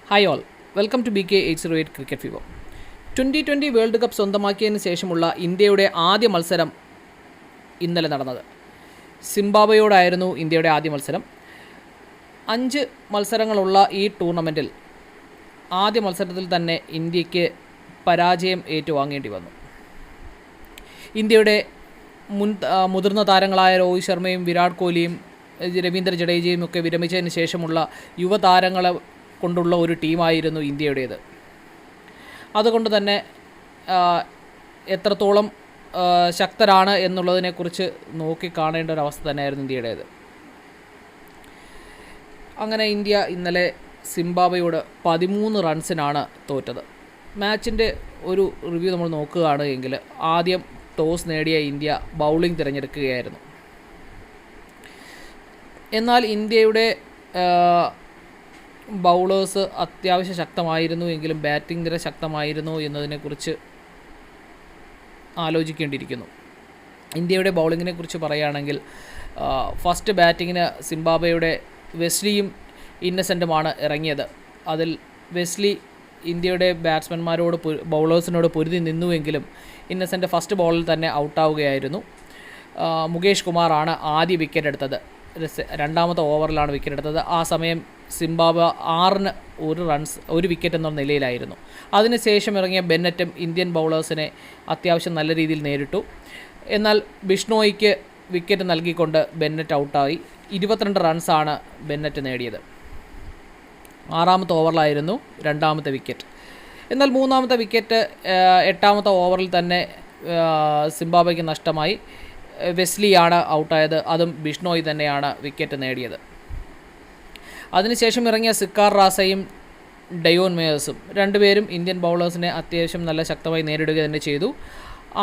Hi all, welcome to BK808 cricket fever. 2020 world cup സ്വന്തമാക്കിയതിന് ശേഷമുള്ള ഇന്ത്യയുടെ ആദ്യ മത്സരം ഇന്നലെ നടന്നത്. സിംബാബ്വേയോടായിരുന്നു ഇന്ത്യയുടെ ആദ്യ മത്സരം. 5 മത്സരങ്ങളുള്ള ഈ ടൂർണമെൻറ്റിൽ ആദ്യ മത്സരത്തിൽ തന്നെ ഇന്ത്യക്ക് പരാജയം ഏറ്റുവാങ്ങേണ്ടി വന്നു. ഇന്ത്യയുടെ മുതിർന്ന താരങ്ങളായ രോഹിത് ശർമ്മയും വിരാട് കോഹ്ലിയും രവീന്ദ്ര ജഡേജയും ഒക്കെ വിരമിച്ചതിന് ശേഷമുള്ള യുവതാരങ്ങളെ കൊണ്ടുള്ള ഒരു ടീമായിരുന്നു ഇന്ത്യയുടേത്. അതുകൊണ്ട് തന്നെ എത്രത്തോളം ശക്തരാണ് എന്നുള്ളതിനെക്കുറിച്ച് നോക്കിക്കാണേണ്ട ഒരവസ്ഥ തന്നെയായിരുന്നു ഇന്ത്യയുടേത്. അങ്ങനെ ഇന്ത്യ ഇന്നലെ സിംബാബ്വേയോട് 13 റൺസിനാണ് തോറ്റത്. മാച്ചിൻ്റെ ഒരു റിവ്യൂ നമ്മൾ നോക്കുകയാണ് എങ്കിൽ ആദ്യം ടോസ് നേടിയ ഇന്ത്യ ബൗളിംഗ് തിരഞ്ഞെടുക്കുകയായിരുന്നു. എന്നാൽ ഇന്ത്യയുടെ ബൗളേഴ്സ് അത്യാവശ്യം ശക്തമായിരുന്നു എങ്കിലും ബാറ്റിംഗ് നിര ശക്തമായിരുന്നു എന്നതിനെക്കുറിച്ച് ആലോചിക്കേണ്ടിയിരിക്കുന്നു. ഇന്ത്യയുടെ ബൗളിങ്ങിനെ കുറിച്ച് പറയുകയാണെങ്കിൽ ഫസ്റ്റ് ബാറ്റിങ്ങിന് സിംബാബ്വേയുടെ വെസ്ലിയും ഇന്നസെൻറ്റുമാണ് ഇറങ്ങിയത്. അതിൽ വെസ്ലി ഇന്ത്യയുടെ ബാറ്റ്സ്മാൻമാരോട് ബൗളേഴ്സിനോട് പൊരുതി നിന്നുവെങ്കിലും ഇന്നസെൻറ്റ് ഫസ്റ്റ് ബോളിൽ തന്നെ ഔട്ടാവുകയായിരുന്നു. മുകേഷ് കുമാറാണ് ആദ്യ വിക്കറ്റ് എടുത്തത്. രണ്ടാമത്തെ ഓവറിലാണ് വിക്കറ്റ് എടുത്തത്. ആ സമയം സിംബാബ്വെ 6-ന് 1 വിക്കറ്റ് എന്ന നിലയിലായിരുന്നു. അതിനുശേഷം ഇറങ്ങിയ ബെന്നറ്റും ഇന്ത്യൻ ബൗളേഴ്സിനെ അത്യാവശ്യം നല്ല രീതിയിൽ നേരിട്ടു. എന്നാൽ ബിഷ്ണോയിക്ക് വിക്കറ്റ് നൽകിക്കൊണ്ട് ബെന്നറ്റ് ഔട്ടായി. 22 റൺസാണ് ബെന്നറ്റ് നേടിയത്. 6-ാമത്തെ ഓവറിലായിരുന്നു രണ്ടാമത്തെ വിക്കറ്റ്. എന്നാൽ 3-ാമത്തെ വിക്കറ്റ് 8-ാമത്തെ ഓവറിൽ തന്നെ സിംബാബ്വെക്ക് നഷ്ടമായി. വെസ്ലിയാണ് ഔട്ടായത്. അതും ബിഷ്ണോയി തന്നെയാണ് വിക്കറ്റ് നേടിയത്. അതിനുശേഷം ഇറങ്ങിയ സിക്കാർ റാസയും ഡയോൺ മേയേഴ്സും രണ്ടുപേരും ഇന്ത്യൻ ബൗളേഴ്സിനെ അത്യാവശ്യം നല്ല ശക്തമായി നേരിടുക തന്നെ ചെയ്തു.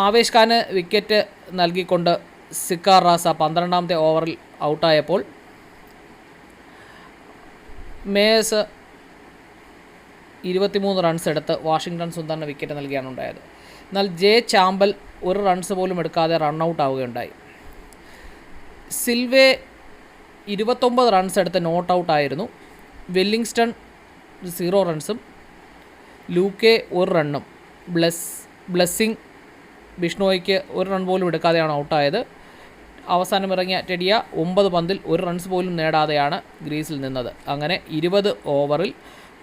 ആവേശ് ഖാന് വിക്കറ്റ് നൽകിക്കൊണ്ട് സിക്കാർ റാസ 12-ാമത്തെ ഓവറിൽ ഔട്ടായപ്പോൾ മേയേഴ്സ് 23 റൺസ് എടുത്ത് വാഷിങ്ടൺ സുന്ദറിന് വിക്കറ്റ് നൽകിയാണ് ഉണ്ടായത്. എന്നാൽ ജെ ചാമ്പൽ 1 റൺസ് പോലും എടുക്കാതെ റണ്ണൗട്ട് ആവുകയുണ്ടായി. സിൽവെ 29 റൺസ് എടുത്ത് നോട്ട് ഔട്ടായിരുന്നു. വെല്ലിങ്സ്റ്റൺ 0 റൺസും ലൂക്കെ 1 റണ്ണും ബ്ലെസ്സിങ് ബിഷ്ണോയ്ക്ക് 1 റൺ പോലും എടുക്കാതെയാണ് ഔട്ടായത്. അവസാനം ഇറങ്ങിയ ടെഡിയ 9 പന്തിൽ 1 റൺസ് പോലും നേടാതെയാണ് ഗ്രീസിൽ നിന്നത്. അങ്ങനെ 20 ഓവറിൽ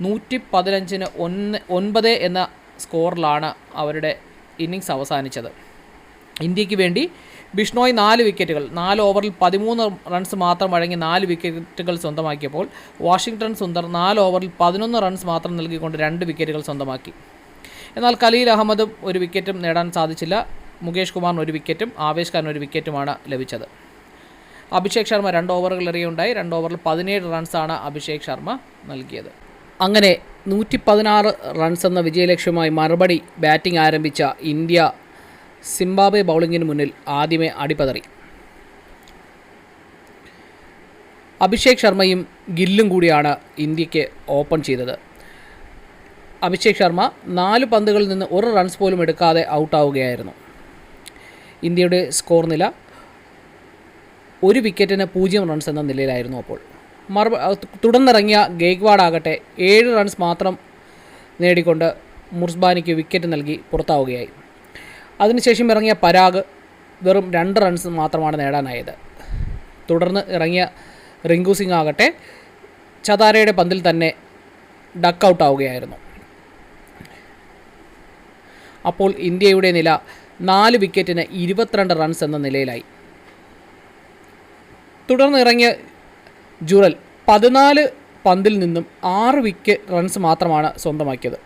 115-ന് 9 എന്ന സ്കോറിലാണ് അവരുടെ ഇന്നിങ്സ് അവസാനിച്ചത്. ഇന്ത്യക്ക് വേണ്ടി ബിഷ്ണോയ് 4 വിക്കറ്റുകൾ 4 ഓവറിൽ 13 റൺസ് മാത്രം വഴങ്ങി 4 വിക്കറ്റുകൾ സ്വന്തമാക്കിയപ്പോൾ വാഷിങ്ടൺ സുന്ദർ 4 ഓവറിൽ 11 റൺസ് മാത്രം നൽകിക്കൊണ്ട് 2 വിക്കറ്റുകൾ സ്വന്തമാക്കി. എന്നാൽ ഖലീൽ അഹമ്മദും 1 വിക്കറ്റും നേടാൻ സാധിച്ചില്ല. മുകേഷ് കുമാറിന് 1 വിക്കറ്റും ആവേശ് ഖാൻ 1 വിക്കറ്റുമാണ് ലഭിച്ചത്. അഭിഷേക് ശർമ്മ 2 ഓവറുകൾ എറിയുണ്ടായി. 2 ഓവറിൽ 17 റൺസാണ് അഭിഷേക് ശർമ്മ നൽകിയത്. അങ്ങനെ 116 റൺസ് എന്ന വിജയലക്ഷ്യമായി മറുപടി ബാറ്റിംഗ് ആരംഭിച്ച ഇന്ത്യ സിംബാബ്വെ ബൗളിങ്ങിന് മുന്നിൽ ആദ്യമേ അടിപതറി. അഭിഷേക് ശർമ്മയും ഗില്ലും കൂടിയാണ് ഇന്ത്യക്ക് ഓപ്പൺ ചെയ്തത്. അഭിഷേക് ശർമ്മ 4 പന്തുകളിൽ നിന്ന് 1 റൺസ് പോലും എടുക്കാതെ ഔട്ടാവുകയായിരുന്നു. ഇന്ത്യയുടെ സ്കോർ നില 1 വിക്കറ്റിന് 0 റൺസ് എന്ന നിലയിലായിരുന്നു. അപ്പോൾ തുടർന്നിറങ്ങിയ ഗെയ്ക്വാഡ് ആകട്ടെ 7 റൺസ് മാത്രം നേടിക്കൊണ്ട് മുർസ്ബാനിക്ക് വിക്കറ്റ് നൽകി പുറത്താവുകയായി. അതിനുശേഷം ഇറങ്ങിയ പരാഗ് വെറും 2 റൺസ് മാത്രമാണ് നേടാനായത്. തുടർന്ന് ഇറങ്ങിയ റിങ്കു സിംഗ് ആകട്ടെ ചതാരയുടെ പന്തിൽ തന്നെ ഡക്ക് ഔട്ട് ആവുകയായിരുന്നു. അപ്പോൾ ഇന്ത്യയുടെ നില 4 വിക്കറ്റിന് 22 റൺസ് എന്ന നിലയിലായി. തുടർന്ന് ഇറങ്ങിയ ജുറൽ 14 പന്തിൽ നിന്നും 6 റൺസ് മാത്രമാണ് സ്വന്തമാക്കിയത്.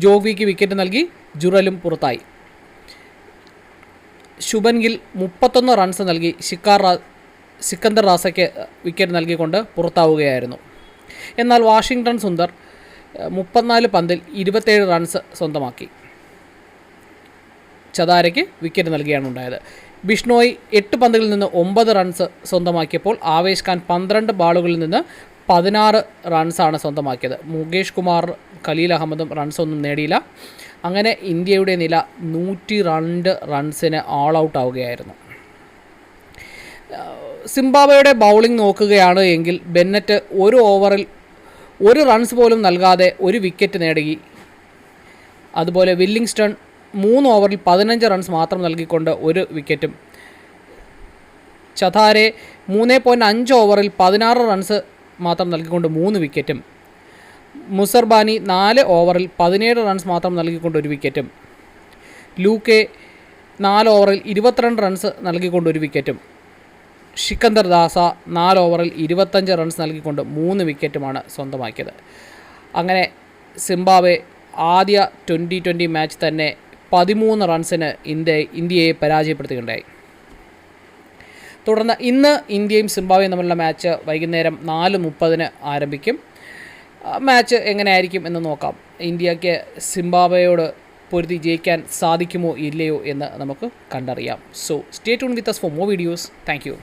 ജോഗ്വിക്ക് വിക്കറ്റ് നൽകി ജുറലും പുറത്തായി. ശുഭൻ ഗിൽ 31 റൺസ് നൽകി സിക്കന്ദർ റാസയ്ക്ക് വിക്കറ്റ് നൽകിക്കൊണ്ട് പുറത്താവുകയായിരുന്നു. എന്നാൽ വാഷിങ്ടൺ സുന്ദർ 34 പന്തിൽ 27 റൺസ് സ്വന്തമാക്കി. ചതാരയ്ക്ക് വിക്കറ്റ് നൽകിയാണ് ഉണ്ടായത്. ബിഷ്ണോയ് 8 പന്തുകളിൽ നിന്ന് 9 റൺസ് സ്വന്തമാക്കിയപ്പോൾ ആവേശ് ഖാൻ 12 ബാളുകളിൽ നിന്ന് 16 റൺസാണ് സ്വന്തമാക്കിയത്. മുകേഷ് കുമാർ ഖലീൽ അഹമ്മദും റൺസൊന്നും നേടിയില്ല. അങ്ങനെ ഇന്ത്യയുടെ നില 102 റൺസിന് ഓൾ ഔട്ട് ആവുകയായിരുന്നു. സിംബാബ്വേയുടെ ബൗളിംഗ് നോക്കുകയാണ് എങ്കിൽ ബെന്നറ്റ് ഒരു ഓവറിൽ ഒരു റൺസ് പോലും നൽകാതെ ഒരു വിക്കറ്റ് നേടി. അതുപോലെ വില്ലിംഗ്സ്റ്റൺ 3 ഓവറിൽ 15 റൺസ് മാത്രം നൽകിക്കൊണ്ട് ഒരു വിക്കറ്റും. ചഥാരെ 3.5 ഓവറിൽ 16 റൺസ് മാത്രം നൽകിക്കൊണ്ട് 3 വിക്കറ്റും. മുസർബാനി 4 ഓവറിൽ 17 റൺസ് മാത്രം നൽകിക്കൊണ്ട് ഒരു വിക്കറ്റും. ലൂക്കെ 4 ഓവറിൽ 22 റൺസ് നൽകിക്കൊണ്ട് ഒരു വിക്കറ്റും. സിക്കന്ദർ ദാസ 4 ഓവറിൽ 25 റൺസ് നൽകിക്കൊണ്ട് 3 വിക്കറ്റുമാണ് സ്വന്തമാക്കിയത്. അങ്ങനെ സിംബാബ്വെ ആദ്യ T20 മാച്ച് തന്നെ 13 റൺസിന് ഇന്ത്യയെ പരാജയപ്പെടുത്തുകയുണ്ടായി. തുടർന്ന് ഇന്ന് ഇന്ത്യയും സിംബാബ്വേയും തമ്മിലുള്ള മാച്ച് വൈകുന്നേരം 4:30 ആരംഭിക്കും. മാച്ച് എങ്ങനെയായിരിക്കും എന്ന് നോക്കാം. ഇന്ത്യക്ക് സിംബാബ്വേയോട് പൊരുതി ജയിക്കാൻ സാധിക്കുമോ ഇല്ലയോ എന്ന് നമുക്ക് കണ്ടറിയാം. So stay tune with us for more videos. Thank you.